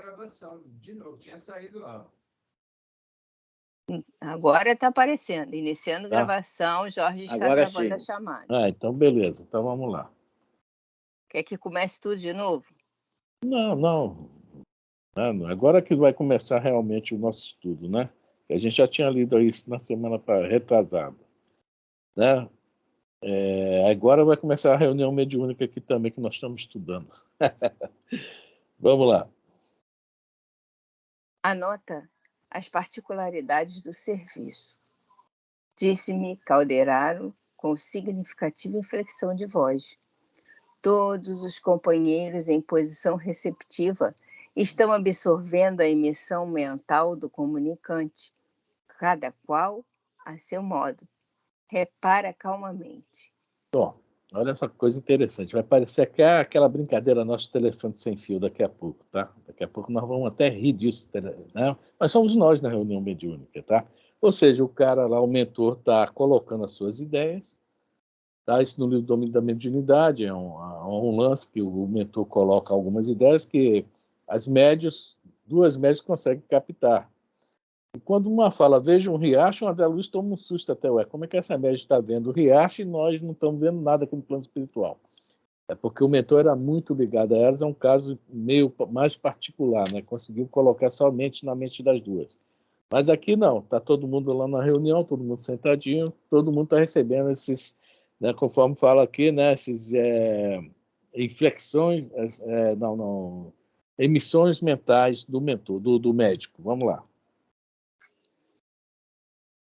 gravação de novo, tinha saído lá. Agora está aparecendo. Iniciando Tá. gravação, Jorge está Agora gravando a sim. chamada. Então beleza. Então vamos lá. Quer que comece tudo de novo? Não. Agora que vai começar realmente o nosso estudo, né? A gente já tinha lido isso na semana retrasada, né? Agora vai começar a reunião mediúnica aqui também, que nós estamos estudando. Vamos lá. Anota as particularidades do serviço. Disse-me Calderaro com significativa inflexão de voz. Todos os companheiros em posição receptiva estão absorvendo a emissão mental do comunicante, cada qual a seu modo. Repara calmamente. Olha essa coisa interessante. Vai parecer que é aquela brincadeira nosso telefone sem fio daqui a pouco, tá? Daqui a pouco nós vamos até rir disso, né? Mas somos nós na reunião mediúnica, tá? Ou seja, o cara lá, o mentor, está colocando as suas ideias, tá? Isso no livro Domínio da Mediunidade é um lance que o mentor coloca algumas ideias que duas médias conseguem captar. E quando uma fala, veja um riacho, o André Luiz toma um susto até, como é que essa média está vendo o riacho e nós não estamos vendo nada aqui no plano espiritual? É porque o mentor era muito ligado a elas, é um caso meio mais particular, né? Conseguiu colocar somente na mente das duas. Mas aqui não, está todo mundo lá na reunião, todo mundo sentadinho, todo mundo está recebendo esses, né, conforme fala aqui, né, esses inflexões, emissões mentais do mentor, do médico. Vamos lá.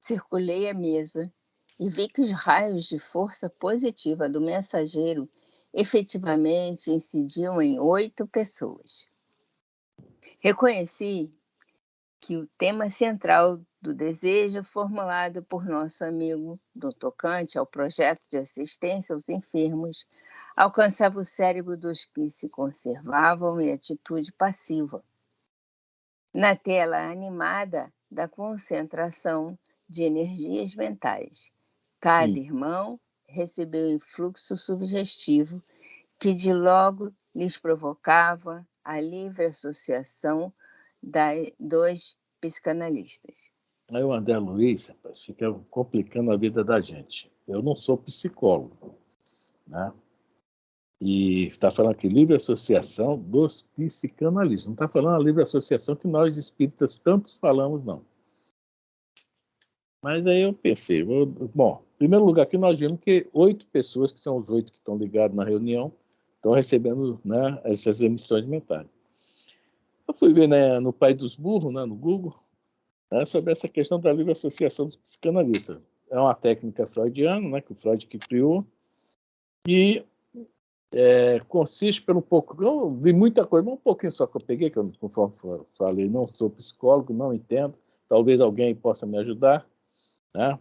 Circulei a mesa e vi que os raios de força positiva do mensageiro efetivamente incidiam em 8 pessoas. Reconheci que o tema central do desejo formulado por nosso amigo no tocante ao projeto de assistência aos enfermos alcançava o cérebro dos que se conservavam em atitude passiva. Na tela animada da concentração de energias mentais, cada irmão recebeu um influxo sugestivo que de logo lhes provocava a livre associação dos psicanalistas. Aí o André Luiz, rapaz, fica complicando a vida da gente. Eu não sou psicólogo, né? E está falando aqui, livre associação dos psicanalistas. Não está falando a livre associação que nós espíritas tantos falamos, não. Mas aí eu pensei, bom, em primeiro lugar aqui nós vimos que 8 pessoas, que são os 8 que estão ligados na reunião, estão recebendo, né, essas emissões mentais. Eu fui ver, né, no Pai dos Burros, né, no Google, né, sobre essa questão da livre associação dos psicanalistas. É uma técnica freudiana, né, que o Freud que criou, e consiste pelo pouco, eu vi muita coisa, mas um pouquinho só que eu peguei, que eu, conforme falei, não sou psicólogo, não entendo, talvez alguém possa me ajudar, né?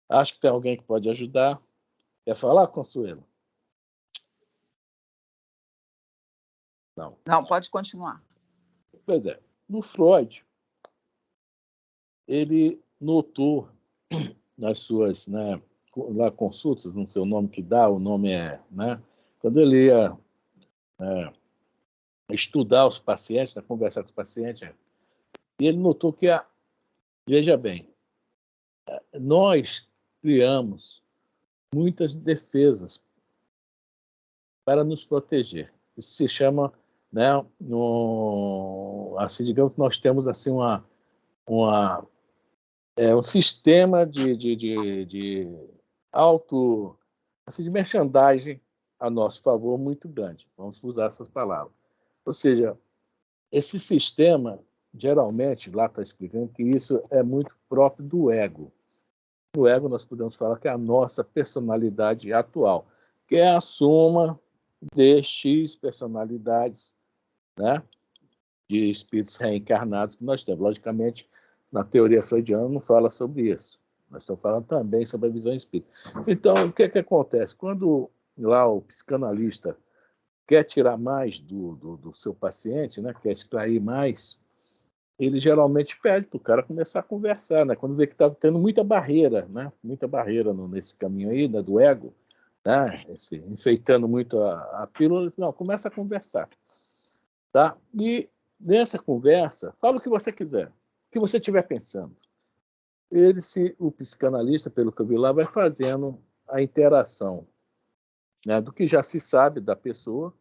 Acho que tem alguém que pode ajudar. Quer falar, Consuelo? Não. Não, pode continuar. Pois é, no Freud, ele notou nas suas, né, lá, consultas, não sei o nome que dá, o nome né, quando ele ia estudar os pacientes, né, conversar com os pacientes, e ele notou que, veja bem, nós criamos muitas defesas para nos proteger. Isso se chama, né, assim, digamos que nós temos assim um sistema de assim, de merchandising a nosso favor muito grande. Vamos usar essas palavras. Ou seja, esse sistema, geralmente, lá está explicando que isso é muito próprio do ego. O ego, nós podemos falar que é a nossa personalidade atual, que é a soma de X personalidades, né, de espíritos reencarnados que nós temos. Logicamente, na teoria freudiana não fala sobre isso. Nós estamos falando também sobre a visão espírita. Então, o que acontece? Quando lá o psicanalista quer tirar mais do seu paciente, né, quer extrair mais, ele geralmente pede para o cara começar a conversar, né? Quando vê que está tendo muita barreira, né? Muita barreira nesse caminho aí, né, do ego, né? Enfeitando muito a pílula, não, começa a conversar, tá? E nessa conversa, fala o que você quiser, o que você estiver pensando. O psicanalista, pelo que eu vi lá, vai fazendo a interação, né, do que já se sabe da pessoa,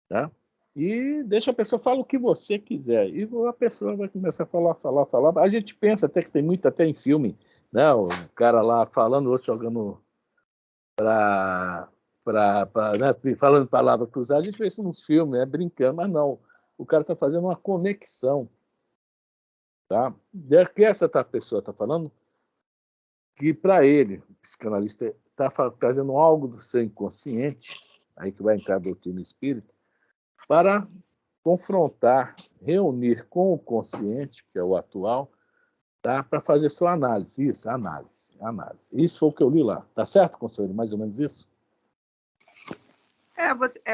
né, e deixa a pessoa falar o que você quiser. E a pessoa vai começar a falar. A gente pensa até que tem muito, até em filme, né, o cara lá falando, o outro jogando né, falando palavra cruzada. A gente vê isso nos filmes, né, brincando, mas não. O cara está fazendo uma conexão. Tá? Que essa pessoa está falando que, para ele, o psicanalista está trazendo algo do seu inconsciente, aí que vai entrar a doutrina espírita, para confrontar, reunir com o consciente, que é o atual, tá? Para fazer sua análise. Isso, análise. Isso foi o que eu li lá. Tá certo, conselheiro? Mais ou menos isso?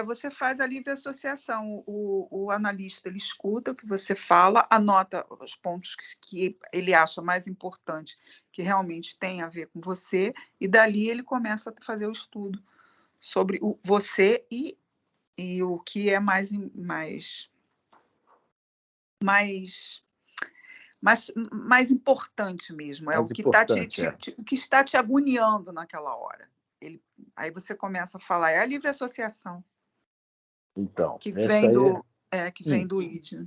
Você faz a livre associação. O analista ele escuta o que você fala, anota os pontos que ele acha mais importante, que realmente tem a ver com você, e dali ele começa a fazer o estudo sobre você e o que é mais importante mesmo, é Mais o que está importante, o que está te agoniando naquela hora. Aí você começa a falar, é a livre associação. Então, Que essa vem aí que vem do ID.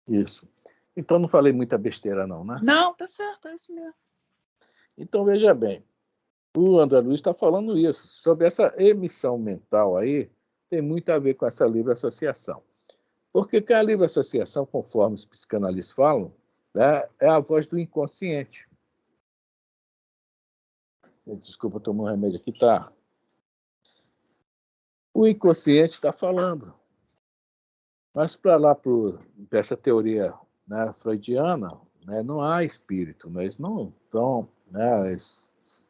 Isso. Então, não falei muita besteira, não, né? Não, tá certo, é isso mesmo. Então, veja bem, o André Luiz está falando isso, sobre essa emissão mental aí, tem muito a ver com essa livre associação. Porque a livre associação, conforme os psicanalistas falam, né, é a voz do inconsciente. Desculpa, eu tomei um remédio aqui, tá? O inconsciente está falando. Mas para lá, para essa teoria, né, freudiana, né, não há espírito, mas não então, né,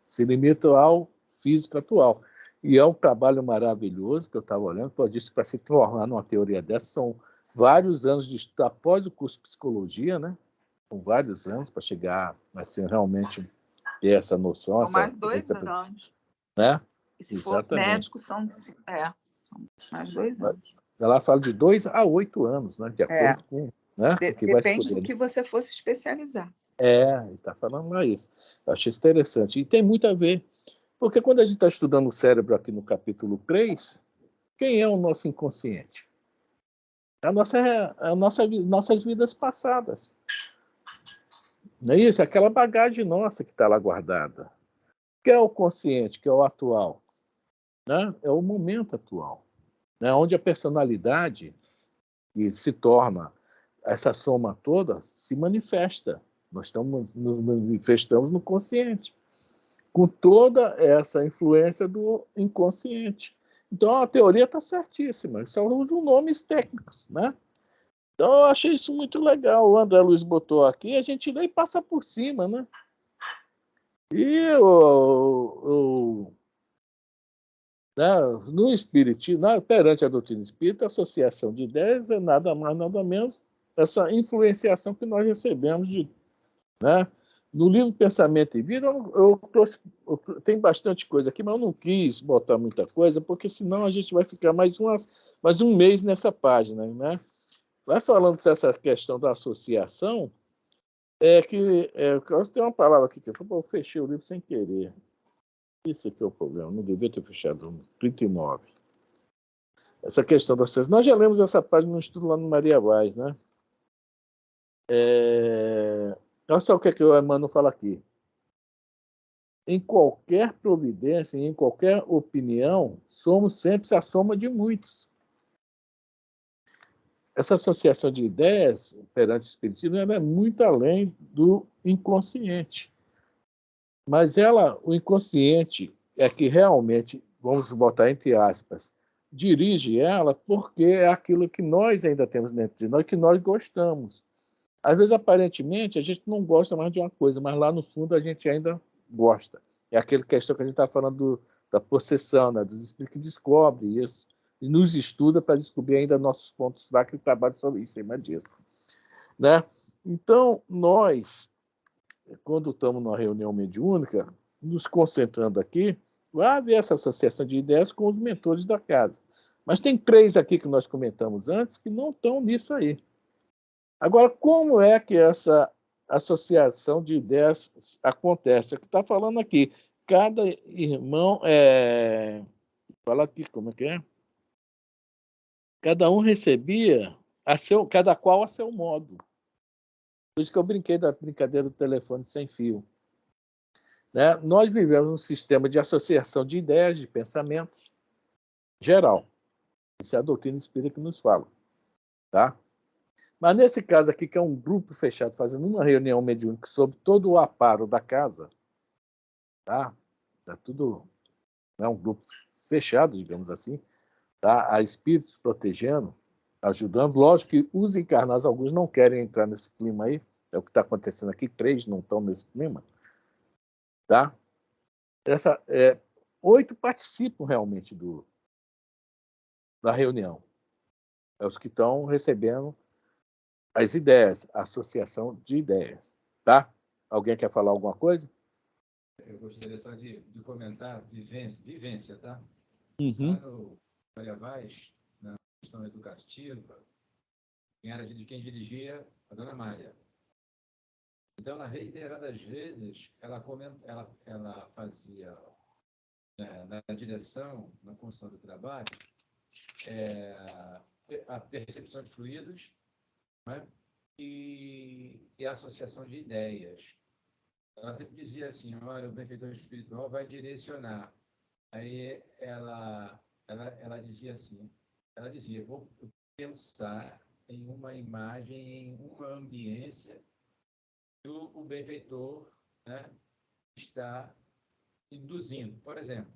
se limita ao físico atual. E é um trabalho maravilhoso que eu estava olhando, pode disse, para se tornar numa teoria dessa, são vários anos de estudo após o curso de psicologia, né? São vários anos para chegar, assim, realmente ter essa noção. São mais 2 anos. Né? E se Exatamente. for médico, são mais 2 anos. Ela fala de 2 a 8 anos, né? De acordo com... Né? Depende do que você fosse especializar. Ele está falando lá isso. Eu achei isso interessante. E tem muito a ver. Porque quando a gente está estudando o cérebro aqui no capítulo 3, quem é o nosso inconsciente? Nossas vidas passadas. Não é isso? Aquela bagagem nossa que está lá guardada. Que é o consciente, que é o atual. Né? É o momento atual. Né? Onde a personalidade que se torna essa soma toda se manifesta. Nós nos manifestamos no consciente, com toda essa influência do inconsciente. Então, a teoria está certíssima, só usam nomes técnicos, né? Então, eu achei isso muito legal. O André Luiz botou aqui, a gente lê e passa por cima, né? E né, no espiritismo, perante a doutrina espírita, a associação de ideias é nada mais, nada menos essa influenciação que nós recebemos né? No livro Pensamento e Vida, tem bastante coisa aqui, mas eu não quis botar muita coisa, porque senão a gente vai ficar mais um mês nessa página, né? Vai falando dessa questão da associação, tem uma palavra aqui que eu fechei o livro sem querer. Isso aqui é o problema, não devia ter fechado, 39. Essa questão da associação. Nós já lemos essa página no estudo lá no Maria Vaz, né? Olha só o que o Emmanuel fala aqui. Em qualquer providência, em qualquer opinião, somos sempre a soma de muitos. Essa associação de ideias perante o espiritismo ela é muito além do inconsciente. Mas o inconsciente é que realmente, vamos botar entre aspas, dirige ela porque é aquilo que nós ainda temos dentro de nós, que nós gostamos. Às vezes, aparentemente, a gente não gosta mais de uma coisa, mas lá no fundo a gente ainda gosta. É aquela questão que a gente está falando da possessão, né? Dos espíritos que descobrem isso e nos estuda para descobrir ainda nossos pontos fracos e trabalha sobre isso, em cima disso. Né? Então, nós, quando estamos numa reunião mediúnica, nos concentrando aqui, vai haver essa associação de ideias com os mentores da casa. Mas tem 3 aqui que nós comentamos antes que não estão nisso aí. Agora, como é que essa associação de ideias acontece? É o que está falando aqui. Cada irmão fala aqui, como é que é? Cada um recebia cada qual a seu modo. Por isso que eu brinquei da brincadeira do telefone sem fio. Né? Nós vivemos um sistema de associação de ideias, de pensamentos, geral. Isso é a doutrina espírita que nos fala. Tá? Mas nesse caso aqui, que é um grupo fechado, fazendo uma reunião mediúnica sobre todo o aparo da casa, tá? Tá tudo, né, um grupo fechado, digamos assim, tá? Há espíritos protegendo, ajudando. Lógico que os encarnados, alguns não querem entrar nesse clima aí, é o que está acontecendo aqui, 3 não estão nesse clima, tá? 8 participam realmente da reunião. É os que estão recebendo as ideias, a associação de ideias, tá? Alguém quer falar alguma coisa? Eu gostaria só de comentar vivência, tá? Uhum. Lá no Maria Vaz, na questão educativa, quem dirigia a dona Mária. Então, na reiteradas vezes, ela fazia, na direção, na construção do trabalho, a percepção de fluidos, né? e a associação de ideias. Ela sempre dizia assim, olha, o benfeitor espiritual vai direcionar. Aí ela dizia assim, eu vou pensar em uma imagem, em uma ambiência que o benfeitor, né, está induzindo. Por exemplo,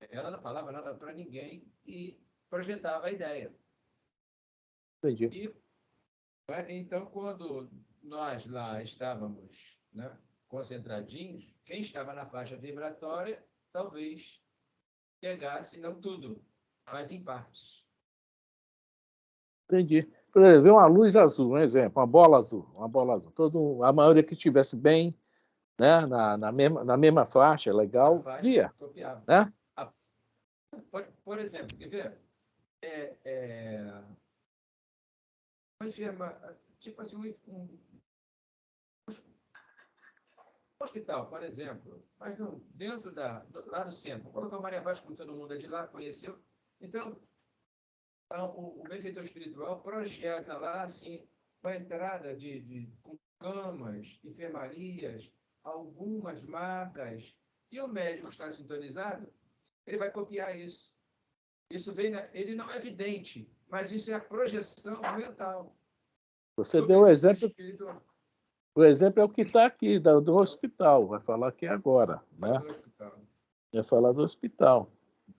ela não falava nada para ninguém e projetava a ideia. Entendi. Então, quando nós lá estávamos, né, concentradinhos, quem estava na faixa vibratória talvez pegasse, não tudo, mas em partes. Entendi. Por exemplo, uma luz azul, um exemplo, uma bola azul. A maioria que estivesse bem, né, na mesma faixa, legal, via. Copiava. Né? Por exemplo, quer ver? Tipo assim, um hospital, por exemplo, mas não, dentro lá do centro. Colocar o Maria Vaz, como todo mundo é de lá, conheceu. Então, o benfeitor espiritual projeta lá, assim, uma entrada com camas, enfermarias, algumas macas, e o médico está sintonizado, ele vai copiar isso. Ele não é evidente, mas isso é a projeção mental. Você deu o exemplo. O exemplo é o que está aqui, do hospital. Vai falar aqui agora. Né? Vai falar do hospital.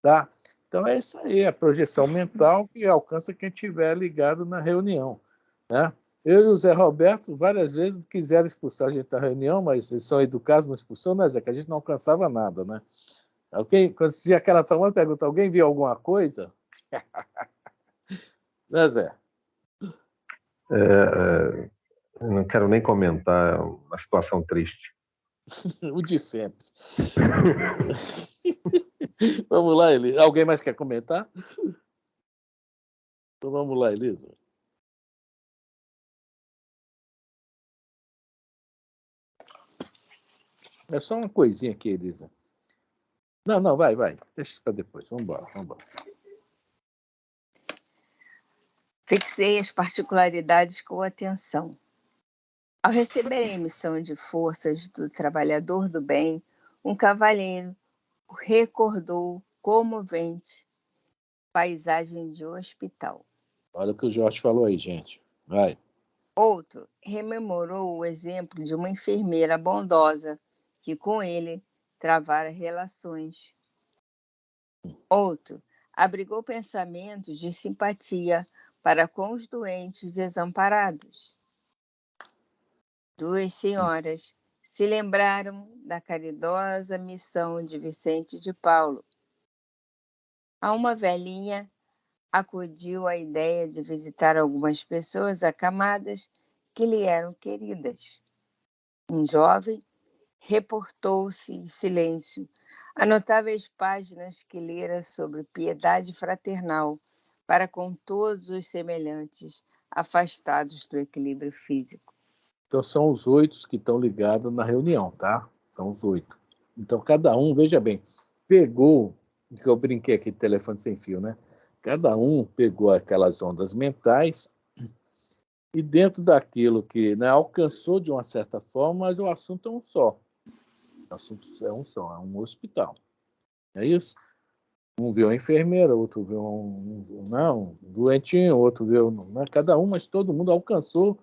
Tá? Então é isso aí, a projeção mental que alcança quem estiver ligado na reunião. Né? Eu e o Zé Roberto, várias vezes, quiseram expulsar a gente da reunião, mas eles são educados, não expulsou, né, Zé? Que a gente não alcançava nada, né? Quando tinha aquela famosa pergunta, alguém viu alguma coisa? Né, Zé? Eu não quero nem comentar, uma situação triste. O de sempre. Vamos lá, Elisa. Alguém mais quer comentar? Então vamos lá, Elisa. É só uma coisinha aqui, Elisa. Não, vai. Deixa isso para depois. Vamos embora. Fixei as particularidades com atenção. Ao receber a emissão de forças do trabalhador do bem, um cavalheiro recordou comovente paisagem de hospital. Olha o que o Jorge falou aí, gente. Vai. Outro rememorou o exemplo de uma enfermeira bondosa que com ele travara relações. Outro abrigou pensamentos de simpatia para com os doentes desamparados. 2 senhoras se lembraram da caridosa missão de Vicente de Paulo. A uma velhinha acudiu a ideia de visitar algumas pessoas acamadas que lhe eram queridas. Um jovem reportou-se em silêncio Há notáveis páginas que lera sobre piedade fraternal para com todos os semelhantes, afastados do equilíbrio físico. Então, são os 8 que estão ligados na reunião, tá? São os 8. Então, cada um, veja bem, pegou, que eu brinquei aqui de telefone sem fio, né? Cada um pegou aquelas ondas mentais e dentro daquilo que, né, alcançou de uma certa forma, mas o assunto é um só. O assunto é um só, é um hospital. É isso? Um viu a enfermeira, outro viu um doentinho, outro viu... Né, cada um, mas todo mundo alcançou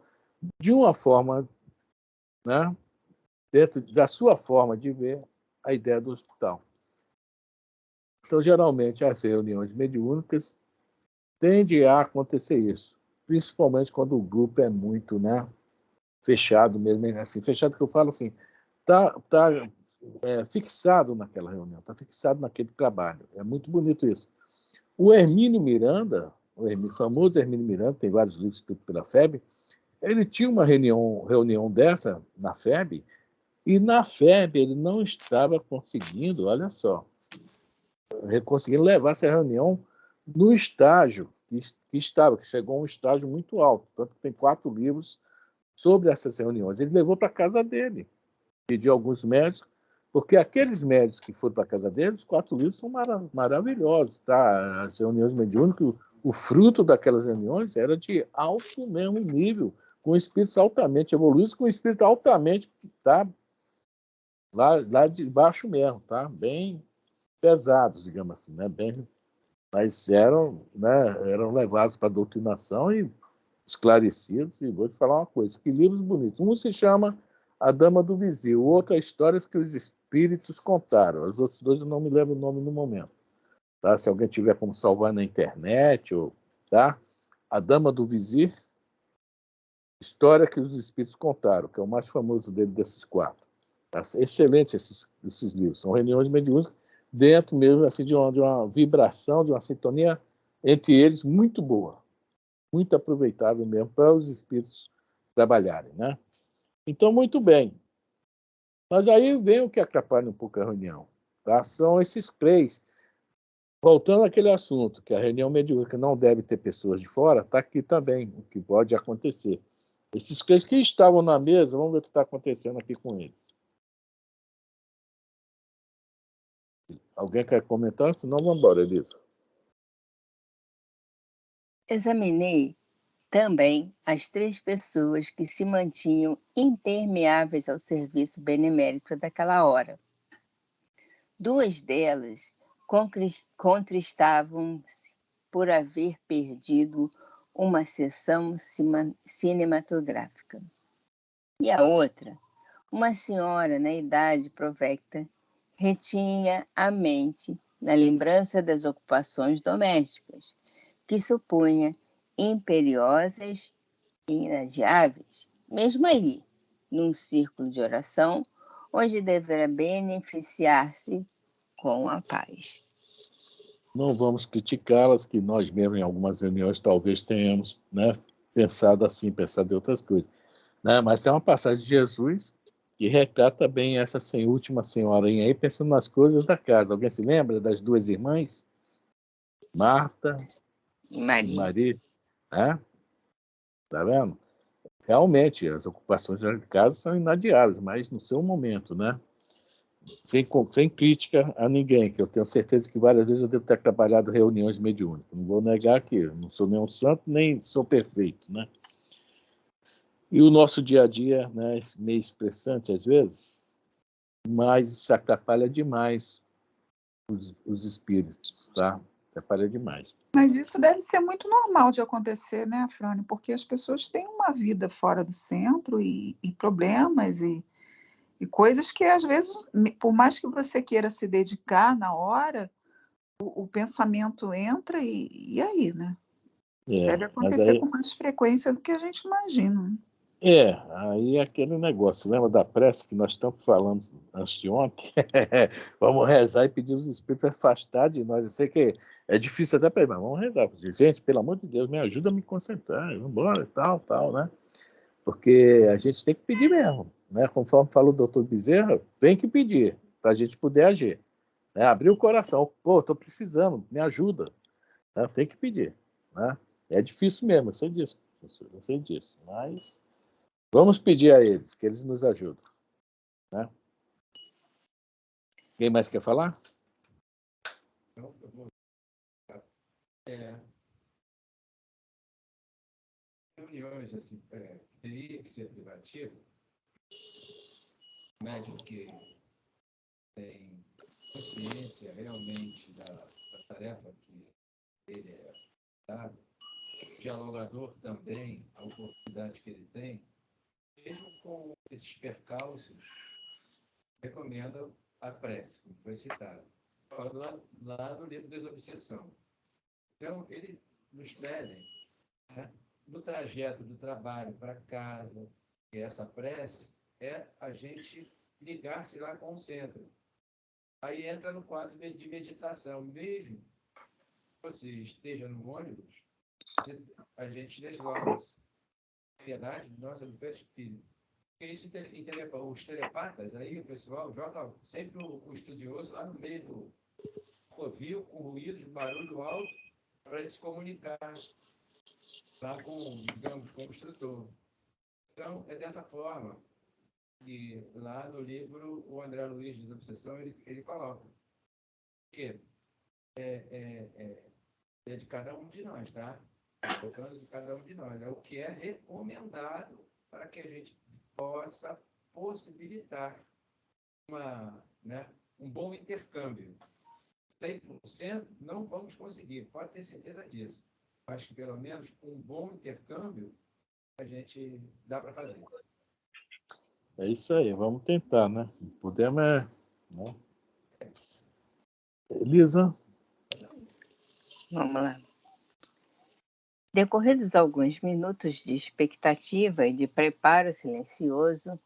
de uma forma, né, dentro da sua forma de ver a ideia do hospital. Então, geralmente, as reuniões mediúnicas tende a acontecer isso, principalmente quando o grupo é muito, né, fechado mesmo, assim, fechado que eu falo assim, tá fixado naquela reunião, está fixado naquele trabalho. É muito bonito isso. O Hermínio Miranda, o famoso Hermínio Miranda, tem vários livros escritos pela FEB, ele tinha uma reunião dessa na FEB, e na FEB ele não estava conseguindo, olha só, conseguindo levar essa reunião no estágio que chegou a um estágio muito alto, tanto que tem 4 livros sobre essas reuniões. Ele levou para a casa dele, pediu alguns médicos, porque aqueles médicos que foram para a casa dele, os 4 livros são maravilhosos, tá? As reuniões mediúnicas, o fruto daquelas reuniões era de alto mesmo nível, com espíritos altamente evoluídos, com espíritos altamente, tá? Lá de baixo mesmo, tá? Bem pesados, digamos assim, né? Mas eram, né, eram levados para a doutrinação e esclarecidos. E vou te falar uma coisa, que livros bonitos. Um se chama A Dama do Vizir, o outro é Histórias que os Espíritos Contaram. Os outros 2 eu não me lembro o nome no momento. Tá? Se alguém tiver como salvar na internet, tá? A Dama do Vizir, História que os Espíritos Contaram, que é o mais famoso dele desses 4. Tá? Excelente esses livros. São reuniões mediúnicas dentro mesmo assim, de uma vibração, de uma sintonia entre eles muito boa. Muito aproveitável mesmo para os espíritos trabalharem, né? Então, muito bem. Mas aí vem o que atrapalha um pouco a reunião, tá? São esses 3. Voltando àquele assunto, que a reunião mediúnica não deve ter pessoas de fora, está aqui também, o que pode acontecer. Esses 3 que estavam na mesa, vamos ver o que está acontecendo aqui com eles. Alguém quer comentar? Senão, vamos embora, Elisa. Examinei também as 3 pessoas que se mantinham impermeáveis ao serviço benemérito daquela hora. 2 delas contristavam-se por haver perdido uma sessão cinematográfica. E a outra, uma senhora na idade provecta, retinha a mente na lembrança das ocupações domésticas, que supunha imperiosas e inadiáveis, mesmo ali, num círculo de oração, onde deverá beneficiar-se com a paz. Não vamos criticá-las, que nós mesmos, em algumas reuniões, talvez tenhamos, né, pensado assim, pensado em outras coisas. Né? Mas tem uma passagem de Jesus que retrata bem essa última senhorinha aí, pensando nas coisas da casa. Alguém se lembra das 2 irmãs? Marta e Maria. Né? Tá vendo? Realmente, as ocupações de casa são inadiáveis, mas no seu momento, né? Sem crítica a ninguém, que eu tenho certeza que várias vezes eu devo ter trabalhado reuniões mediúnicas. Não vou negar que eu não sou nenhum santo, nem sou perfeito, né? E o nosso dia a dia, né, meio estressante às vezes, mas isso atrapalha demais os espíritos, tá? Atrapalha demais. Mas isso deve ser muito normal de acontecer, né, Frane? Porque as pessoas têm uma vida fora do centro e problemas e coisas que, às vezes, por mais que você queira se dedicar na hora, o pensamento entra e aí, né? Deve Mas acontecer com mais frequência do que a gente imagina. Né? Aí é aquele negócio. Lembra da prece que nós tanto falamos antes de ontem? Vamos rezar e pedir os espíritos para afastar de nós. Eu sei que é difícil até para ir, mas vamos rezar. Gente, pelo amor de Deus, me ajuda a me concentrar. Vamos embora, tal, né? Porque a gente tem que pedir mesmo, né? Conforme falou o doutor Bezerra, tem que pedir para a gente poder agir. né? Abrir o coração. Pô, estou precisando, me ajuda. Né? Tem que pedir. Né? É difícil mesmo, eu sei disso. Eu sei disso. Mas vamos pedir a eles, que eles nos ajudem. Né? Quem mais quer falar? Então, eu vou... reuniões, assim, teria que ser privativo, médico que tem consciência realmente da tarefa que ele é dado, dialogador também, a oportunidade que ele tem, mesmo com esses percalços, recomenda a prece, como foi citado. Falando lá no livro Desobsessão. Então, ele nos pede, né, no trajeto do trabalho para casa, que essa prece é a gente ligar-se lá com o centro. Aí entra no quadro de meditação. Mesmo que você esteja no ônibus, a gente desloca-se. Piedade, nossa, do perispírito. Porque isso, os telepatas, aí o pessoal joga sempre o estudioso lá no meio do covil, com ruídos, barulho alto, para ele se comunicar lá com, digamos, com o instrutor. Então, é dessa forma que lá no livro o André Luiz, Desobsessão, ele coloca que é de cada um de nós, tá? Tocando de cada um de nós. É o que é recomendado para que a gente possa possibilitar um bom intercâmbio. 100% não vamos conseguir, pode ter certeza disso. Acho que pelo menos um bom intercâmbio a gente dá para fazer. É isso aí, vamos tentar, né? Podemos, né? Elisa? Vamos lá. Decorridos alguns minutos de expectativa e de preparo silencioso,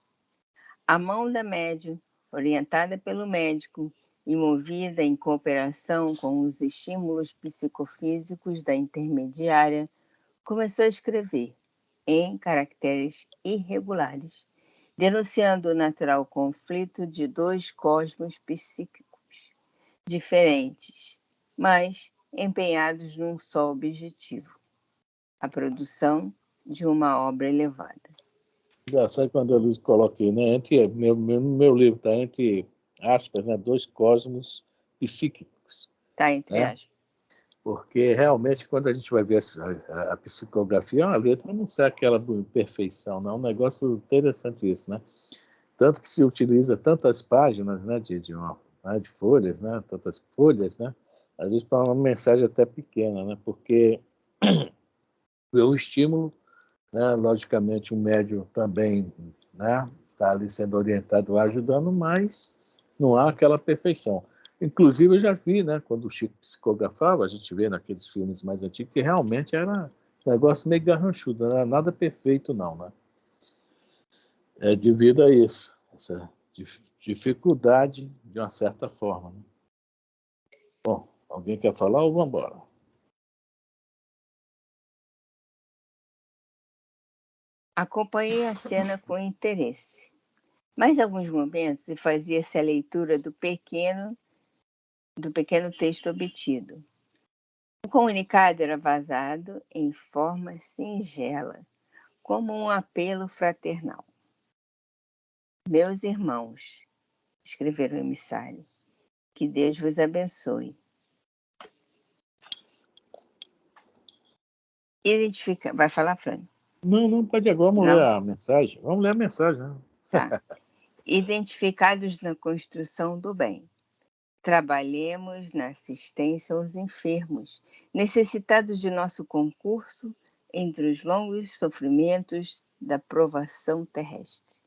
a mão da médium, orientada pelo médico e movida em cooperação com os estímulos psicofísicos da intermediária, começou a escrever, em caracteres irregulares, denunciando o natural conflito de dois cosmos psíquicos diferentes, mas empenhados num só objetivo: a produção de uma obra elevada. Engraçado quando a Luz coloca aí, né? Meu livro está entre aspas, né? Dois cosmos psíquicos. Está entre né? aspas. Porque realmente, quando a gente vai ver a psicografia, a letra não sai aquela perfeição, não. É um negócio interessante isso, né? Tanto que se utiliza tantas páginas, né? De folhas, né? Tantas folhas, né? Às vezes para uma mensagem até pequena, né? Porque o estímulo, né? Logicamente, o médium também, né? Está ali sendo orientado, ajudando, mas não há aquela perfeição. Inclusive, eu já vi, né? Quando o Chico psicografava, a gente vê naqueles filmes mais antigos, que realmente era um negócio meio garranchudo, não era nada perfeito, não, né? É devido a isso, essa dificuldade, de uma certa forma. Né? Bom, alguém quer falar ou vamos embora? Acompanhei a cena com interesse, mas em alguns momentos fazia-se a leitura do pequeno texto obtido. O comunicado era vazado em forma singela, como um apelo fraternal. Meus irmãos, escreveram o emissário, que Deus vos abençoe. Vai falar, Fran? Não, pode agora. Vamos ler a mensagem. Vamos ler a mensagem. Né? Tá. Identificados na construção do bem. Trabalhemos na assistência aos enfermos, necessitados de nosso concurso entre os longos sofrimentos da provação terrestre.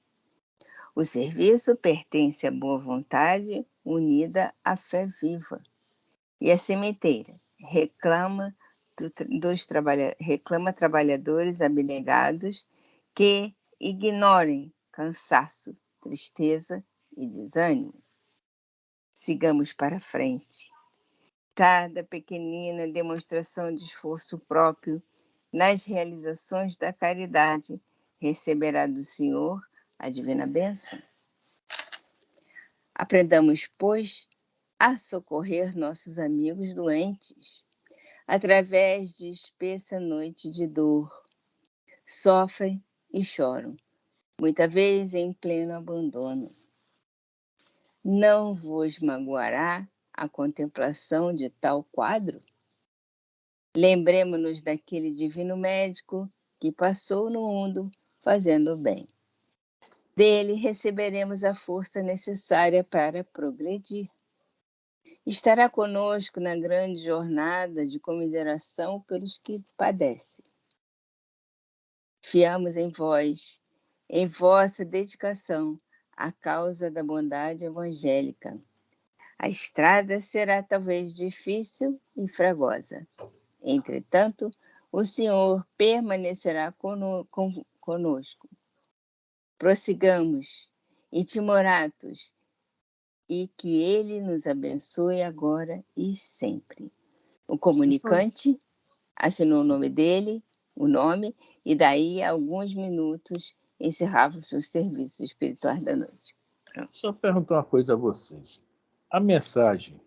O serviço pertence à boa vontade unida à fé viva. E a sementeira reclama trabalhadores abnegados que ignorem cansaço, tristeza e desânimo. Sigamos para frente. Cada pequenina demonstração de esforço próprio nas realizações da caridade receberá do Senhor a divina bênção. Aprendamos, pois, a socorrer nossos amigos doentes, através de espessa noite de dor. Sofrem e choram, muitas vezes em pleno abandono. Não vos magoará a contemplação de tal quadro? Lembremo-nos daquele divino médico que passou no mundo fazendo o bem. Dele receberemos a força necessária para progredir. Estará conosco na grande jornada de comiseração pelos que padecem. Fiamos em vós, em vossa dedicação à causa da bondade evangélica. A estrada será talvez difícil e fragosa. Entretanto, o Senhor permanecerá conosco. Prossigamos, timoratos, e que Ele nos abençoe agora e sempre. O comunicante assinou o nome dele, e daí a alguns minutos encerrava os serviços espirituais da noite. Só perguntar uma coisa a vocês. A mensagem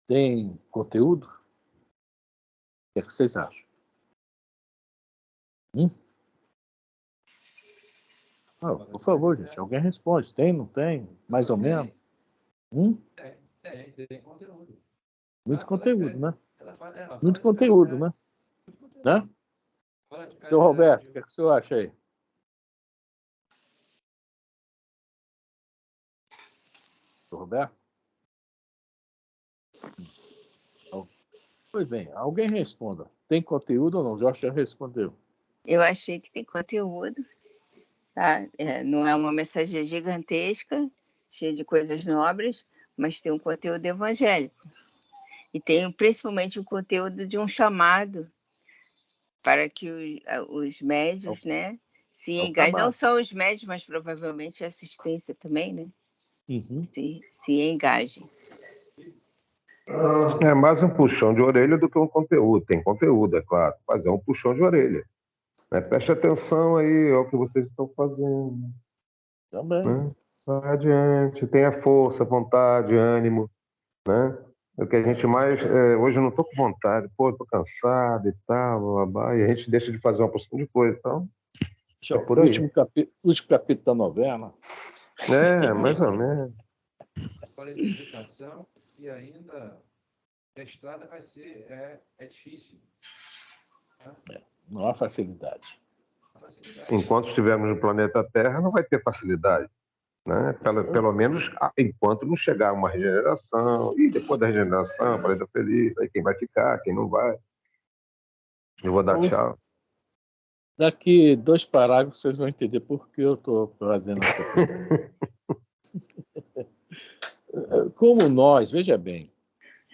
tem conteúdo? O que é que vocês acham? Por favor, gente, alguém responde. Tem, não tem? Mais ou menos? Tem conteúdo. Muito conteúdo, né? Muito conteúdo, né? Então, Roberto, o que é que o senhor acha aí? Roberto? Pois bem, alguém responda. Tem conteúdo ou não? O Jorge já respondeu. Eu achei que tem conteúdo. Tá? Não é uma mensagem gigantesca, cheia de coisas nobres, mas tem um conteúdo evangélico. E tem principalmente o conteúdo de um chamado para que os médios, né, se engajem. Não só os médios, mas provavelmente a assistência também, né? Se engajem. É mais um puxão de orelha do que um conteúdo. Tem conteúdo, é claro, mas é um puxão de orelha. Né? Preste atenção aí ao que vocês estão fazendo. Também. Né? Vai adiante, tenha força, vontade, ânimo. Né? O que a gente mais... hoje eu não estou com vontade, estou cansado e tal, blá, blá, blá, e a gente deixa de fazer uma porção de coisa. Então, é por aí. Último capítulo da novela. Mais ou menos. Agora, a dedicação e ainda a estrada vai ser difícil. Né? Não há facilidade. Enquanto estivermos no planeta Terra, não vai ter facilidade. Né? Pelo menos enquanto não chegar uma regeneração, e depois da regeneração, planeta feliz, aí quem vai ficar, quem não vai. Eu vou dar tchau. Daqui 2 parágrafos vocês vão entender por que eu estou fazendo essa pergunta. Como nós, veja bem,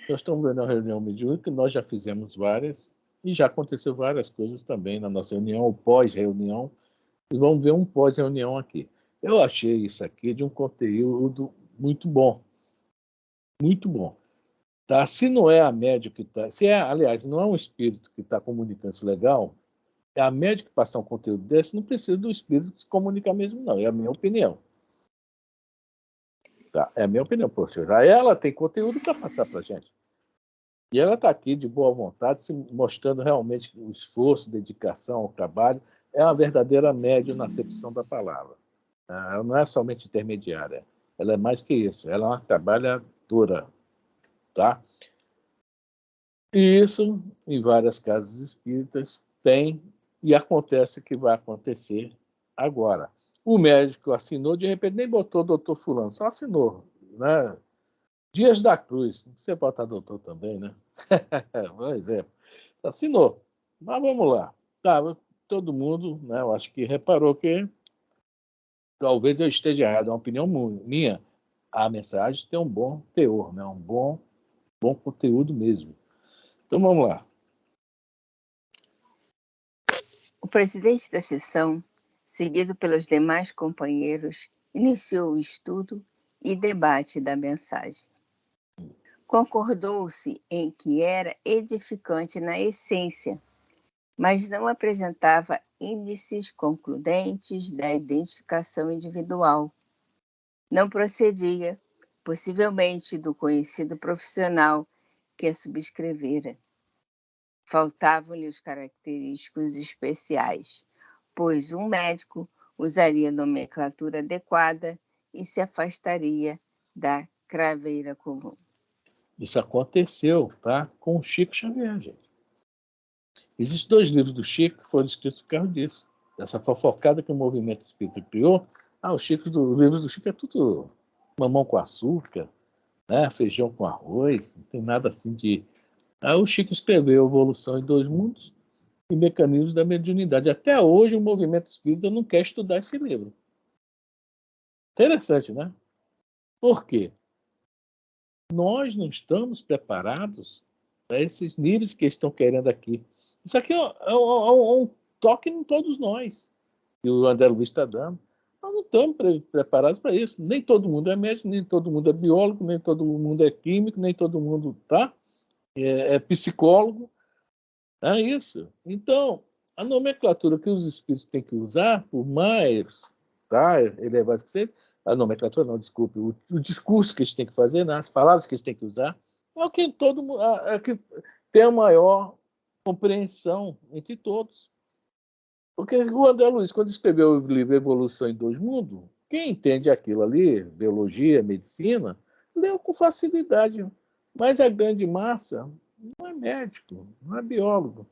nós estamos vendo a reunião mediúnica, nós já fizemos várias, e já aconteceu várias coisas também na nossa reunião, ou pós-reunião, e vamos ver um pós-reunião aqui. Eu achei isso aqui de um conteúdo muito bom. Muito bom. Tá? Se não é a média que está... aliás, não é um espírito que está comunicando isso legal, é a média que passar um conteúdo desse, não precisa do espírito se comunicar mesmo, não. É a minha opinião. Tá? É a minha opinião. Poxa, ela tem conteúdo para passar para a gente. E ela está aqui de boa vontade, se mostrando realmente o esforço, dedicação ao trabalho. É uma verdadeira médium na acepção da palavra. Ela não é somente intermediária. Ela é mais que isso. Ela é uma trabalhadora. Tá? E isso, em várias casas espíritas, tem e acontece que vai acontecer agora. O médico assinou, de repente nem botou doutor fulano, só assinou. Né? Dias da Cruz, você bota doutor também, né? Por exemplo. Assinou. Mas vamos lá. Tá, todo mundo, né, eu acho que reparou que talvez eu esteja errado, é uma opinião minha. A mensagem tem um bom teor, né? Um bom conteúdo mesmo. Então vamos lá. O presidente da sessão, seguido pelos demais companheiros, iniciou o estudo e debate da mensagem. Concordou-se em que era edificante na essência, mas não apresentava índices concludentes da identificação individual. Não procedia possivelmente do conhecido profissional que a subscrevera. Faltavam-lhe os característicos especiais, pois um médico usaria nomenclatura adequada e se afastaria da craveira comum. Isso aconteceu, tá? Com o Chico Xavier, gente. Existem 2 livros do Chico que foram escritos por causa disso. Dessa fofocada que o movimento espírita criou. Os livros do Chico é tudo mamão com açúcar, né? Feijão com arroz, não tem nada assim de... o Chico escreveu Evolução em 2 Mundos e Mecanismos da Mediunidade. Até hoje o movimento espírita não quer estudar esse livro. Interessante, né? Por quê? Nós não estamos preparados para esses níveis que estão querendo aqui. Isso aqui é um toque em todos nós, que o André Luiz está dando. Nós não estamos preparados para isso. Nem todo mundo é médico, nem todo mundo é biólogo, nem todo mundo é químico, nem todo mundo é psicólogo. É isso. Então, a nomenclatura que os espíritos têm que usar, por mais elevado que seja, a nomenclatura não, desculpe, o discurso que eles têm que fazer, né, as palavras que eles têm que usar, é o que todo mundo que tem a maior compreensão entre todos. Porque o André Luiz, quando escreveu o livro Evolução em 2 Mundos, quem entende aquilo ali, biologia, medicina, leu com facilidade. Mas a grande massa não é médico, não é biólogo.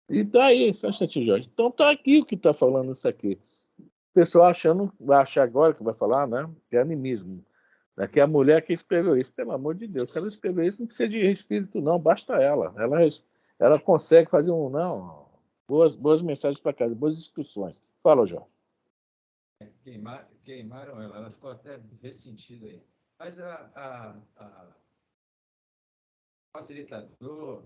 E daí, só um instantinho, Jorge. Então está aqui o que está falando isso aqui. O pessoal vai achar agora que vai falar, né? Que é animismo. Que é a mulher que escreveu isso. Pelo amor de Deus, se ela escreveu isso, não precisa de espírito, não, basta ela. Ela consegue fazer boas mensagens para casa, boas discussões. Fala, Jorge. Queimaram ela ficou até ressentida aí. Mas a facilitador,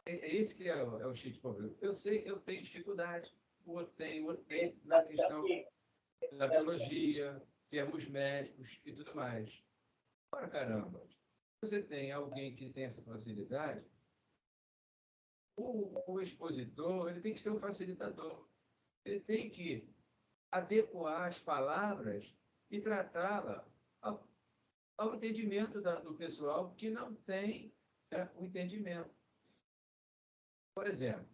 é esse que é o Chico de problema. Eu sei, eu tenho dificuldade. O tenho na questão da biologia, termos médicos e tudo mais. Ora, caramba, você tem alguém que tem essa facilidade, o expositor ele tem que ser um facilitador. Ele tem que adequar as palavras e tratá-la ao entendimento do pessoal que não tem o entendimento. Por exemplo,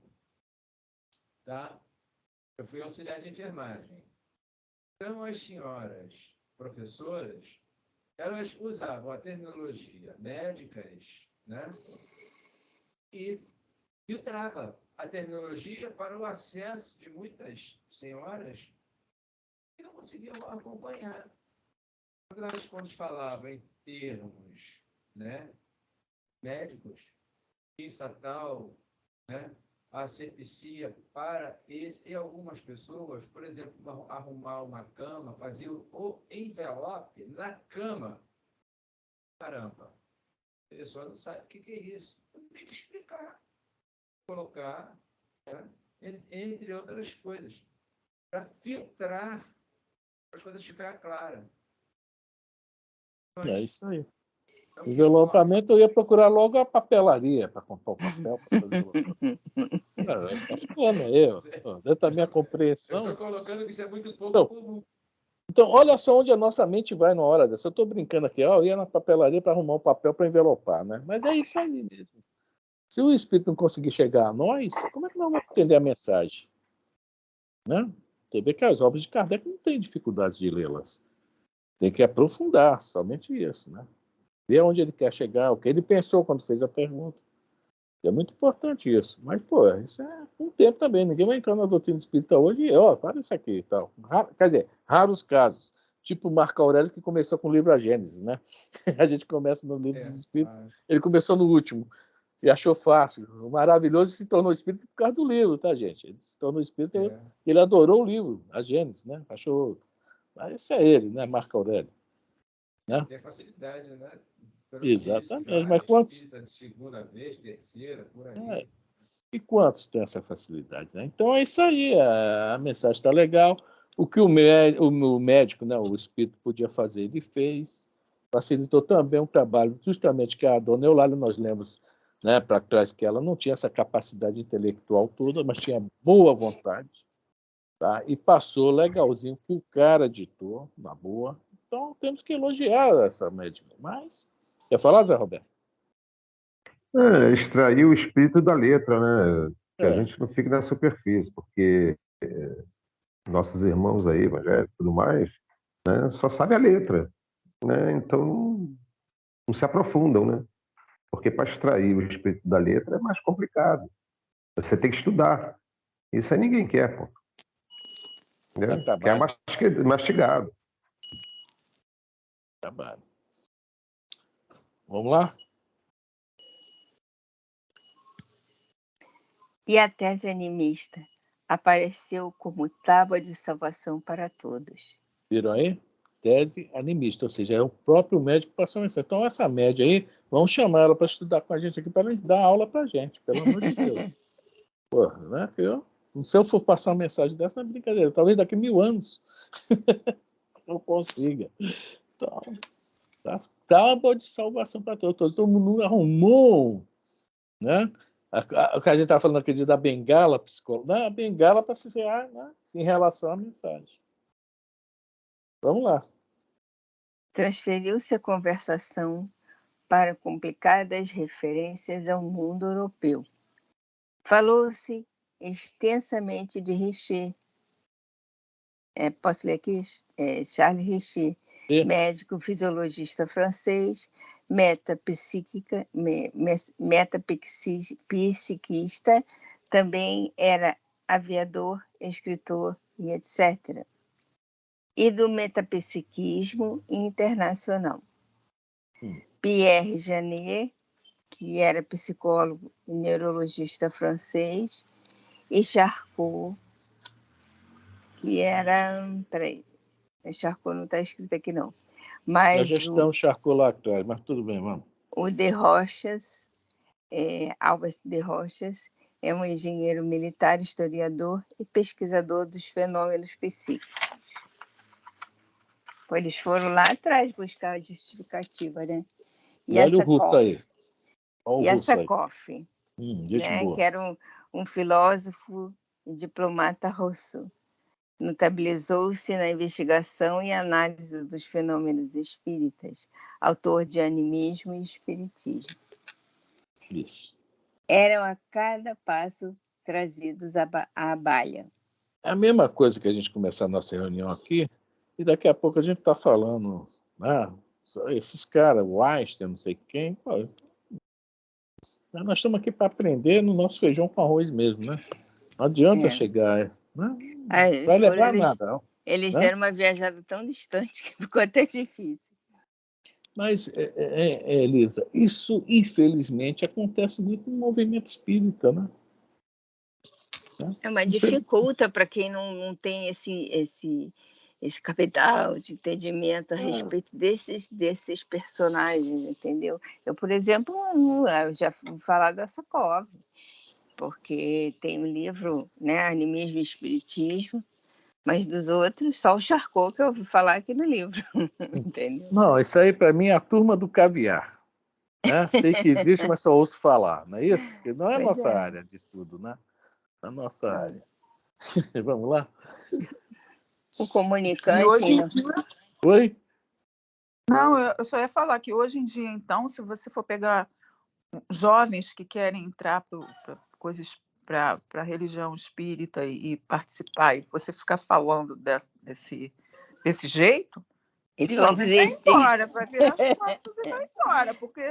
eu fui auxiliar de enfermagem. Então, as senhoras professoras, elas usavam a terminologia médicas, né? E filtrava a terminologia para o acesso de muitas senhoras que não conseguiam acompanhar. Quando falavam em termos, né, médicos, isso tal, né, asepsia para e algumas pessoas, por exemplo, arrumar uma cama, fazer o envelope na cama. Caramba, a pessoa não sabe o que é isso. Tem que explicar, colocar, né, entre outras coisas, para filtrar, para as coisas ficarem claras. É isso aí. Envelopamento, eu ia procurar logo a papelaria para comprar o papel. Está falando dentro da minha compreensão. Eu estou colocando que isso é muito pouco comum. Então, olha só onde a nossa mente vai na hora dessa. Eu estou brincando aqui, eu ia na papelaria para arrumar um papel para envelopar, né? Mas é isso aí mesmo. Se o espírito não conseguir chegar a nós, como é que nós vamos entender a mensagem? Né? Tem que ver que as obras de Kardec não tem dificuldade de lê-las. Tem que aprofundar, somente isso, né? Ver onde ele quer chegar, o que ele pensou quando fez a pergunta. É muito importante isso. Mas, isso é um tempo também. Ninguém vai entrar na doutrina espírita hoje e, para isso aqui e tal. Quer dizer, raros casos. Tipo Marco Aurélio, que começou com o livro A Gênesis, né? A gente começa no livro dos espíritos. Ele começou no último. E achou fácil. O maravilhoso se tornou espírita por causa do livro, tá, gente? Ele se tornou espírita, ele adorou o livro, A Gênesis, né? Achou... Mas esse é ele, né? Marco Aurélio. Né? Tem facilidade, né? Exatamente, mas quantos... Segunda vez, terceira, por aí. E quantos têm essa facilidade, né? Então é isso aí, a mensagem está legal. O que o médico, né, o espírito podia fazer, ele fez. Facilitou também um trabalho, justamente que a dona Eulália, nós lemos, né, para trás, que ela não tinha essa capacidade intelectual toda, mas tinha boa vontade, tá? E passou legalzinho que o cara ditou, na boa, Então, temos que elogiar essa médica. Mas, quer falar, Zé Roberto? Extrair o espírito da letra, né? Que a É. gente não fique na superfície, porque nossos irmãos aí, evangélicos e tudo mais, né, só sabe a letra, né? Então não se aprofundam, né? Porque para extrair o espírito da letra é mais complicado. Você tem que estudar. Isso aí ninguém quer, pô. Dá Entendeu? Quer trabalho. mastigado. Trabalho. Vamos lá? E a tese animista apareceu como tábua de salvação para todos. Viram aí? Tese animista, ou seja, é o próprio médico que passou isso. Então, essa média aí, vamos chamar ela para estudar com a gente aqui, para dar aula para a gente, pelo amor de Deus. Porra, né? Se eu for passar uma mensagem dessa, não é brincadeira. Talvez daqui a 1000 anos eu consiga. Então, tábua de salvação para todos. Todo mundo arrumou, né? O que a gente está falando aqui da bengala psicológica, né? A bengala para se né? Em relação à mensagem. Vamos lá. Transferiu-se a conversação para complicadas referências ao mundo europeu. Falou-se extensamente de Richer. Posso ler aqui? Charles Richer, médico fisiologista francês, metapsiquista, também era aviador, escritor e etc. E do metapsiquismo internacional. Pierre Janet, que era psicólogo e neurologista francês, e Charcot, que era... Peraí, Charcot não está escrito aqui, não. Mas a gestão Charcot lá atrás, mas tudo bem, vamos. O de Rochas, Albert de Rochas, é um engenheiro militar, historiador e pesquisador dos fenômenos psíquicos. Eles foram lá atrás buscar a justificativa, né? E olha o russo aí. E essa Koff, né, que era um filósofo e diplomata russo. Notabilizou-se na investigação e análise dos fenômenos espíritas, autor de Animismo e Espiritismo. Isso. Eram a cada passo trazidos à baia. É a mesma coisa que a gente começar a nossa reunião aqui, e daqui a pouco a gente está falando, né? Esses caras, o Einstein, não sei quem. Pô, nós estamos aqui para aprender no nosso feijão com arroz mesmo, né? Não adianta chegar. Não vai levar nada. Não, eles deram uma viajada tão distante que ficou até difícil. Mas, Elisa, isso, infelizmente, acontece muito no movimento espírita, né? Mas dificulta para quem não tem esse capital de entendimento a respeito desses personagens, entendeu? Eu, por exemplo, eu já vou falar da Sakov, porque tem um livro, né, Animismo e Espiritismo, mas dos outros, só o Charcot que eu ouvi falar aqui no livro, entendeu? Não, isso aí para mim é a turma do caviar. Né? Sei que existe, mas só ouço falar, não é isso? Porque não é a nossa área de estudo, né? A nossa área. Vamos lá? O comunicante... E hoje em dia... Oi? Não, eu só ia falar que hoje em dia, então, se você for pegar jovens que querem entrar para coisas para a religião espírita e participar, e você ficar falando desse jeito, eles vão desistir. Vai embora, vai virar as costas e vai embora, porque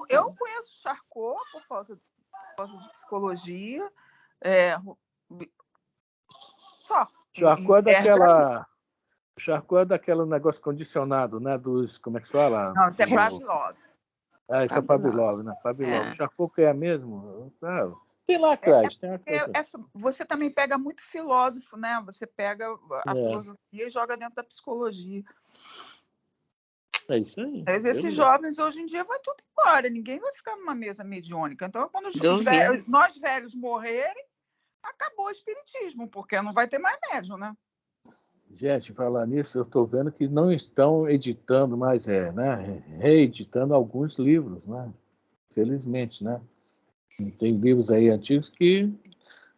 eu conheço Charcot por causa de psicologia, só. Charcot é daquele negócio condicionado, né? Dos, como é que se fala? Não, isso é Pavlov. Isso é Pavlov, né? Pavlov. Charcot que é mesmo? Tem lá atrás. Você também pega muito filósofo, né? Você pega a filosofia e joga dentro da psicologia. É isso aí. Mas esses jovens, hoje em dia, vai tudo embora. Ninguém vai ficar numa mesa mediúnica. Então, quando nós velhos morrerem, acabou o espiritismo, porque não vai ter mais médium, né? Gente, falar nisso, eu estou vendo que não estão editando mais, né? Reeditando alguns livros, né? Felizmente, né? Tem livros aí antigos que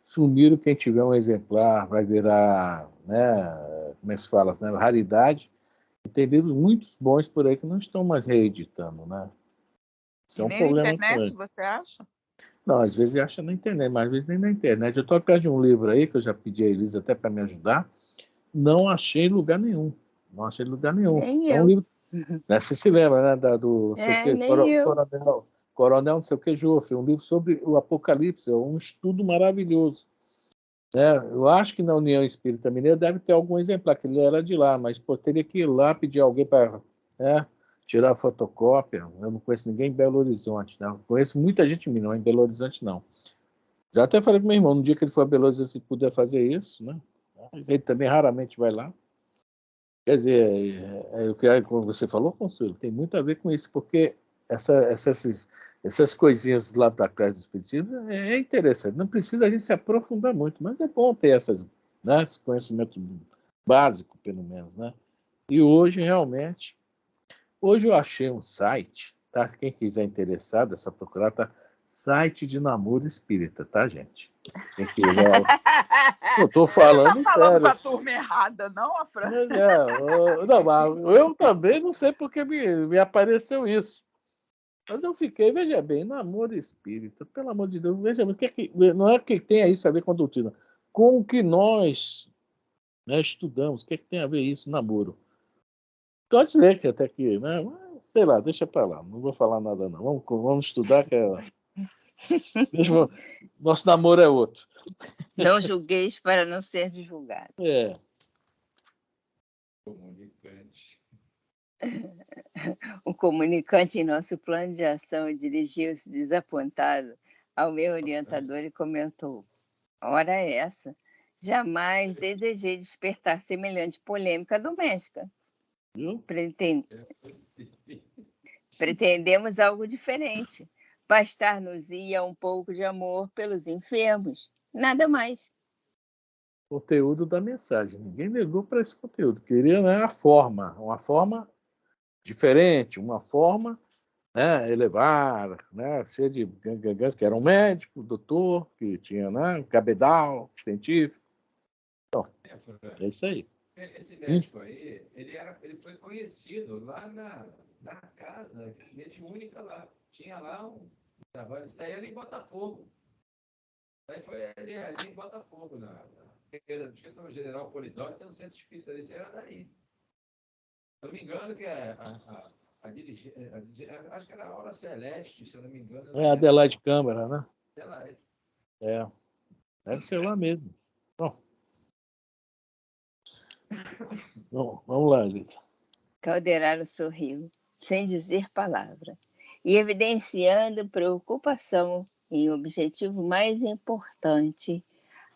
sumiram. Quem tiver um exemplar vai virar, né? Como é que se fala? Né? Raridade. Tem livros muito bons por aí que não estão mais reeditando, né? Isso E é um nem na problema internet, grande. você acha? Não, às vezes acha na internet, mas às vezes nem na internet. Eu estou atrás de um livro aí, que eu já pedi a Elisa até para me ajudar, não achei lugar nenhum. Não achei lugar nenhum. Nem É um eu. livro, né, você se lembra, né, do sei o quê, Nem eu. Coronel não sei o que, Joffre, um livro sobre o Apocalipse, é um estudo maravilhoso. Né? Eu acho que na União Espírita Mineira deve ter algum exemplar, que ele era de lá, mas pô, teria que ir lá pedir alguém para, né, tirar a fotocópia. Eu não conheço ninguém em Belo Horizonte, né? Eu conheço muita gente em Minas, em Belo Horizonte não. Já até falei para meu irmão, no dia que ele for a Belo Horizonte, se puder fazer isso, né? Mas ele também raramente vai lá. Quer dizer, o que como você falou, Consuelo, tem muito a ver com isso, porque essas coisinhas lá para trás do Espiritismo é interessante. Não precisa a gente se aprofundar muito, mas é bom ter né, esse conhecimento básico, pelo menos. Né? E hoje, realmente, eu achei um site, tá? Quem quiser interessado, é só procurar, tá? Site de namoro espírita, tá, gente? Quem quiser. Eu estou Tá falando falando com sério. a turma errada, não, Afran? Mas não, mas eu também não sei porque me apareceu isso. Mas eu fiquei, veja bem, namoro espírita, pelo amor de Deus, veja bem, não é que tenha isso a ver com a doutrina, com o que nós, né, estudamos, o que tem a ver isso, namoro? Pode ver que até que, né, sei lá, deixa para lá, não vou falar nada não, vamos estudar, mesmo, nosso namoro é outro. Não julgueis para não ser julgado. É. Comunicante. O comunicante em nosso plano de ação dirigiu-se desapontado ao meu orientador e comentou: ora essa, jamais desejei despertar semelhante polêmica doméstica. Viu? Pretendemos algo diferente. Bastar-nos-ia um pouco de amor pelos enfermos. Nada mais. Conteúdo da mensagem. Ninguém negou para esse conteúdo. Queria, né, uma forma diferente, uma forma, né, elevada, né, cheia de gangangãs, que era um médico, doutor, que tinha, né, cabedal científico. Então, é isso aí. Esse médico aí, ele foi conhecido lá na casa mediúnica lá. Tinha lá um trabalho, isso aí ali em Botafogo. Aí foi ali em Botafogo, esqueci o nome, General Polidoro, tem um centro espírita desse, era daí. Se eu não me engano, que acho que era a Aura Celeste, se eu não me engano. É Adelaide Câmara, né? Adelaide. É. Deve ser lá mesmo. Bom, vamos lá, Elisa. Calderaro sorriu, sem dizer palavra, e evidenciando preocupação em objetivo mais importante,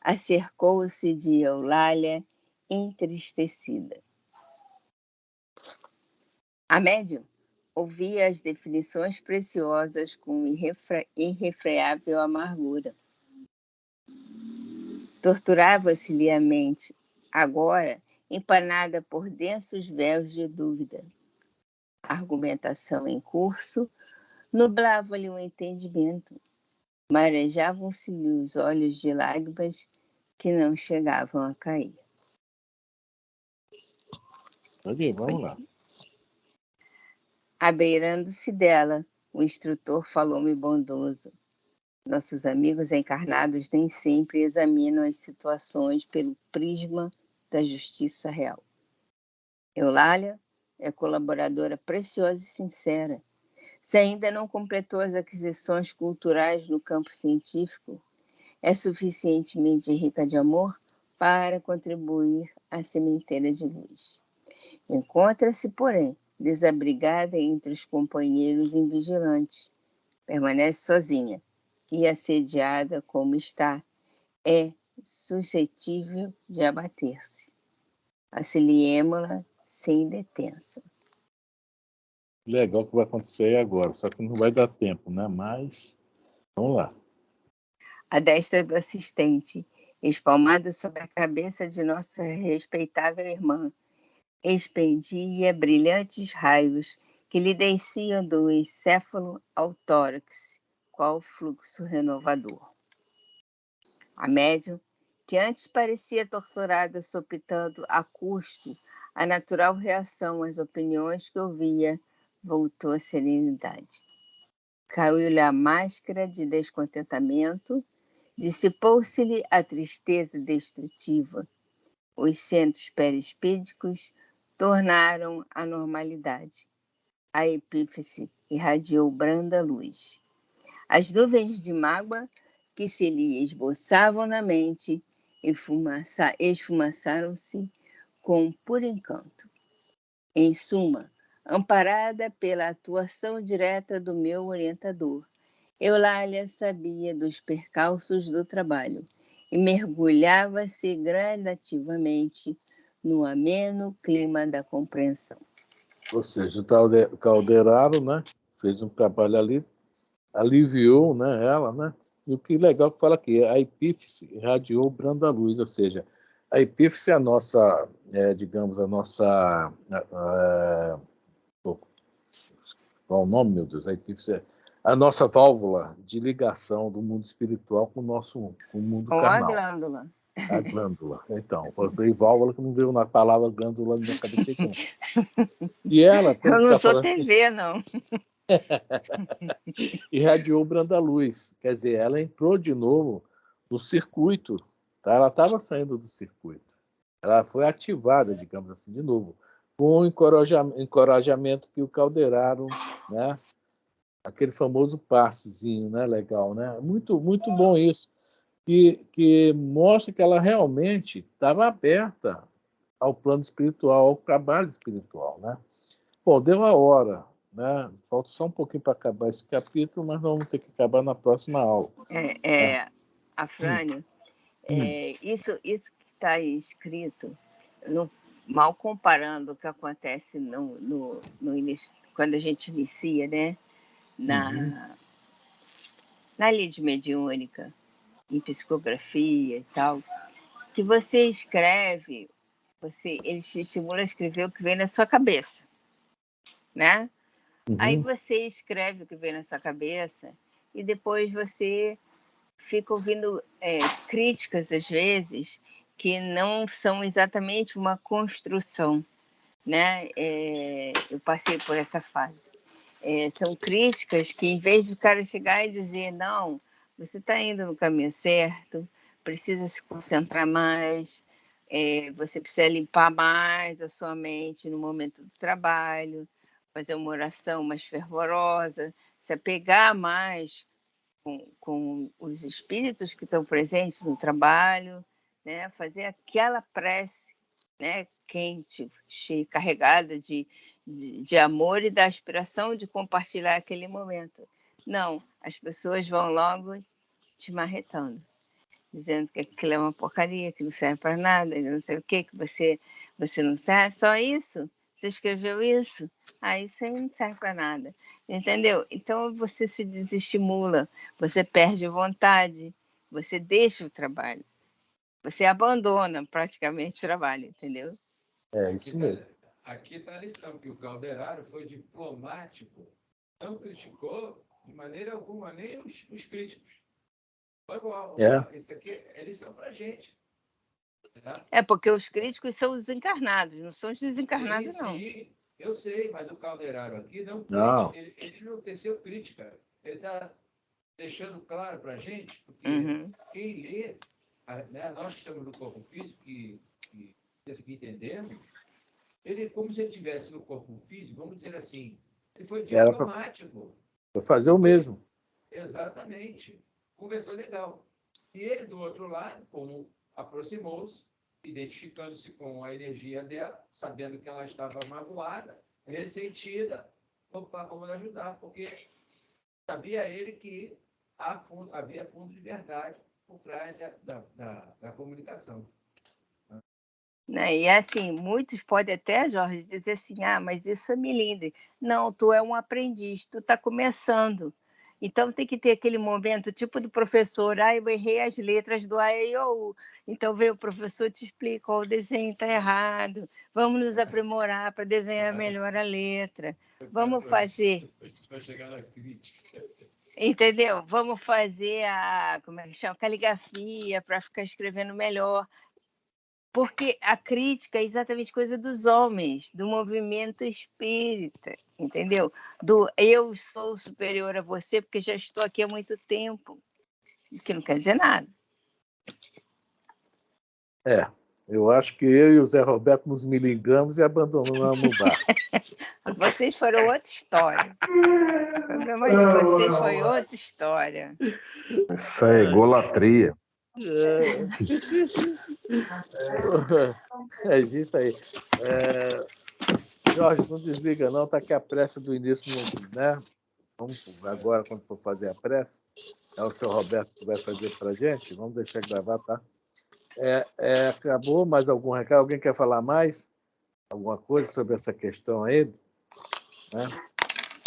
acercou-se de Eulália, entristecida. A médium ouvia as definições preciosas com irrefreável amargura. Torturava-se-lhe a mente, agora empanada por densos véus de dúvida. A argumentação em curso nublava-lhe o entendimento, marejavam-se-lhe os olhos de lágrimas que não chegavam a cair. Pode ir, vamos lá. Abeirando-se dela, o instrutor falou-me bondoso. Nossos amigos encarnados nem sempre examinam as situações pelo prisma da justiça real. Eulália é colaboradora preciosa e sincera. Se ainda não completou as aquisições culturais no campo científico, é suficientemente rica de amor para contribuir à sementeira de luz. Encontra-se, porém, desabrigada entre os companheiros invigilantes. Permanece sozinha e, assediada como está, é suscetível de abater-se. Auxiliemo-la sem detença. Legal que vai acontecer agora, só que não vai dar tempo, né? Mas vamos lá. A destra do assistente, espalmada sobre a cabeça de nossa respeitável irmã, expendia brilhantes raios que lhe desciam do encéfalo ao tórax, qual fluxo renovador. A médium, que antes parecia torturada sopitando a custo A natural reação às opiniões que ouvia voltou à serenidade. Caiu-lhe a máscara de descontentamento, dissipou-se-lhe a tristeza destrutiva. Os centros perispídicos tornaram a normalidade. A epífise irradiou branda luz. As nuvens de mágoa que se lhe esboçavam na mente esfumaçaram-se com puro encanto. Em suma, amparada pela atuação direta do meu orientador, Eulália sabia dos percalços do trabalho e mergulhava-se gradativamente no ameno clima da compreensão. Ou seja, o Calderaro, né, fez um trabalho ali, aliviou, né, ela, né? E o que legal que fala aqui, a epífise irradiou branda luz, ou seja, a epífise é a nossa, digamos, a nossa... qual o nome, meu Deus? A epífise é a nossa válvula de ligação do mundo espiritual com o mundo carnal. Ou a glândula. A glândula. Então, você válvula que não veio na palavra glândula na minha cabeça. E ela, Eu não tá sou falando, TV, não. irradiou branda luz. Quer dizer, ela entrou de novo no circuito. Tá? Ela estava saindo do circuito. Ela foi ativada, digamos assim, de novo. Com o encorajamento que o Calderaro, né? Aquele famoso passezinho, né? Legal, né? Muito, muito bom isso. Que mostra que ela realmente estava aberta ao plano espiritual, ao trabalho espiritual, né? Bom, deu a hora, né? Falta só um pouquinho para acabar esse capítulo, mas vamos ter que acabar na próxima aula. Afrânio, isso que está escrito, mal comparando o que acontece no início, quando a gente inicia, né? Na lide mediúnica, em psicografia e tal, que você escreve, ele te estimula a escrever o que vem na sua cabeça, né? Aí você escreve o que vem na sua cabeça e depois você fica ouvindo críticas, às vezes, que não são exatamente uma construção, né? Eu passei por essa fase. São críticas que, em vez do cara chegar e dizer, não, você está indo no caminho certo, precisa se concentrar mais, você precisa limpar mais a sua mente no momento do trabalho, fazer uma oração mais fervorosa, se apegar mais com os espíritos que estão presentes no trabalho, né? Fazer aquela prece, né? Quente, cheia, carregada de amor e da aspiração de compartilhar aquele momento. Não, as pessoas vão logo te marretando, dizendo que aquilo é uma porcaria, que não serve para nada, que não sei o quê, que você não serve, só isso? Você escreveu isso? Isso aí não serve para nada. Entendeu? Então você se desestimula, você perde vontade, você deixa o trabalho, você abandona praticamente o trabalho, entendeu? Isso mesmo. Aqui está a lição, que o Calderaro foi diplomático, não criticou de maneira alguma nem os críticos. Isso aqui é lição para a gente. Tá? Porque os críticos são os encarnados, não são os desencarnados, não. Sim, eu sei, mas o Calderaro aqui não. Ele não teceu crítica. Ele está deixando claro para a gente, porque quem lê, né, nós que estamos no corpo físico, que entendemos, ele, como se ele estivesse no corpo físico, vamos dizer assim, ele foi diplomático. Para fazer o mesmo. Exatamente. Conversou legal. E ele, do outro lado, como aproximou-se, identificando-se com a energia dela, sabendo que ela estava magoada, ressentida, vamos ajudar, porque sabia ele que havia fundo de verdade por trás da comunicação. E assim, muitos podem até, Jorge, dizer assim, mas isso é milindre. Não, tu é um aprendiz, tu está começando. Então tem que ter aquele momento, tipo do professor, eu errei as letras do A, E, I, O, U. Então veio o professor, te explica, o desenho está errado, vamos nos aprimorar para desenhar melhor a letra. Vamos fazer... Para chegar na crítica. Entendeu? Vamos fazer como é que chama? Caligrafia para ficar escrevendo melhor. Porque a crítica é exatamente coisa dos homens, do movimento espírita, entendeu? Do eu sou superior a você porque já estou aqui há muito tempo, que não quer dizer nada. Eu acho que eu e o Zé Roberto nos milingamos e abandonamos o bar. Vocês foram outra história. O problema de vocês foi outra história. Isso é egolatria. É isso aí. Jorge, não desliga não, tá que a prece do início, né? Vamos agora, quando for fazer a prece, é o seu Roberto que vai fazer para a gente. Vamos deixar gravar, tá? Acabou, mais algum recado? Alguém quer falar mais? Alguma coisa sobre essa questão aí? Né?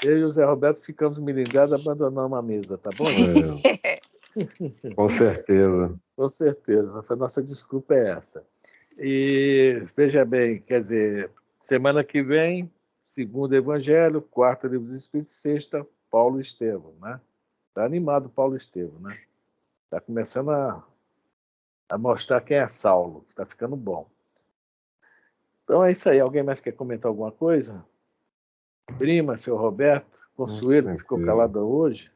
Eu e o Zé Roberto ficamos milingados, abandonamos a mesa, tá bom? Com certeza. Com certeza. A nossa desculpa é essa. E veja bem, quer dizer, semana que vem, segundo Evangelho, quarto Livro dos Espíritos, sexta, Paulo Estevão, né? Está animado Paulo Estevão, né? Está começando a mostrar quem é Saulo. Está ficando bom. Então é isso aí. Alguém mais quer comentar alguma coisa? Prima, seu Roberto, Consuelo, que ficou calada hoje.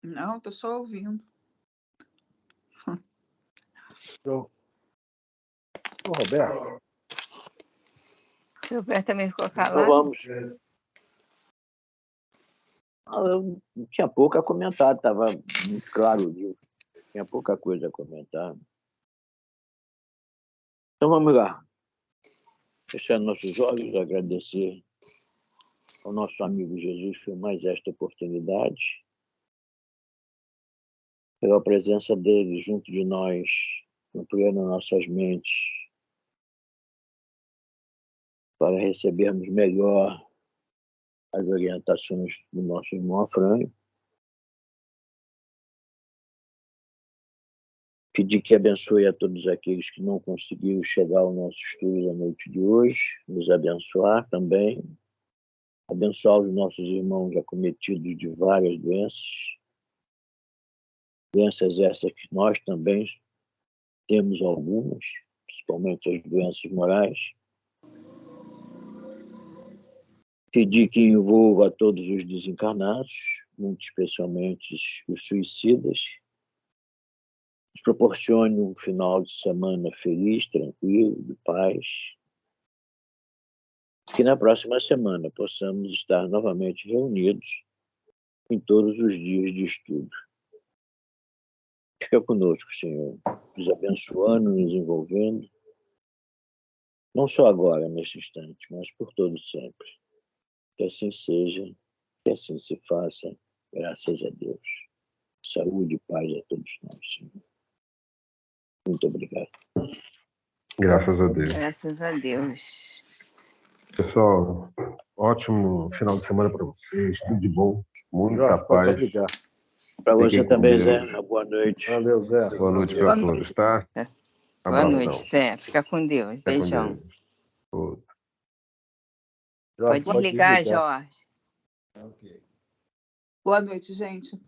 Não, estou só ouvindo. Então, o Roberto. O Roberto também ficou Então calado? vamos. Eu tinha pouco a comentar, estava muito claro o livro. Tinha pouca coisa a comentar. Então vamos lá. Fechar nossos olhos, agradecer ao nosso amigo Jesus por mais esta oportunidade, pela presença dele junto de nós, ampliando nossas mentes, para recebermos melhor as orientações do nosso irmão Afrânio. Pedir que abençoe a todos aqueles que não conseguiram chegar ao nosso estudo da noite de hoje, nos abençoar também, abençoar os nossos irmãos acometidos de várias doenças essas que nós também temos algumas, principalmente as doenças morais. Pedir que envolva a todos os desencarnados, muito especialmente os suicidas, nos proporcione um final de semana feliz, tranquilo, de paz, que na próxima semana possamos estar novamente reunidos em todos os dias de estudo. Fica conosco, Senhor, nos abençoando, nos envolvendo, não só agora, neste instante, mas por todo sempre. Que assim seja, que assim se faça, graças a Deus. Saúde e paz a todos nós, Senhor. Muito obrigado. Graças a Deus. Graças a Deus. Pessoal, ótimo final de semana para vocês. Tudo de bom. Muita Jorge, pode paz. desligar. Para você Fiquem com também, Deus. Zé. Uma boa noite. Valeu, Zé. Boa noite para todos, tá? Boa Abração. noite, Zé. Fica com Deus. Fica com Beijão. Deus. Outro. Jorge, Pode desligar, Jorge. Ok. Boa noite, gente.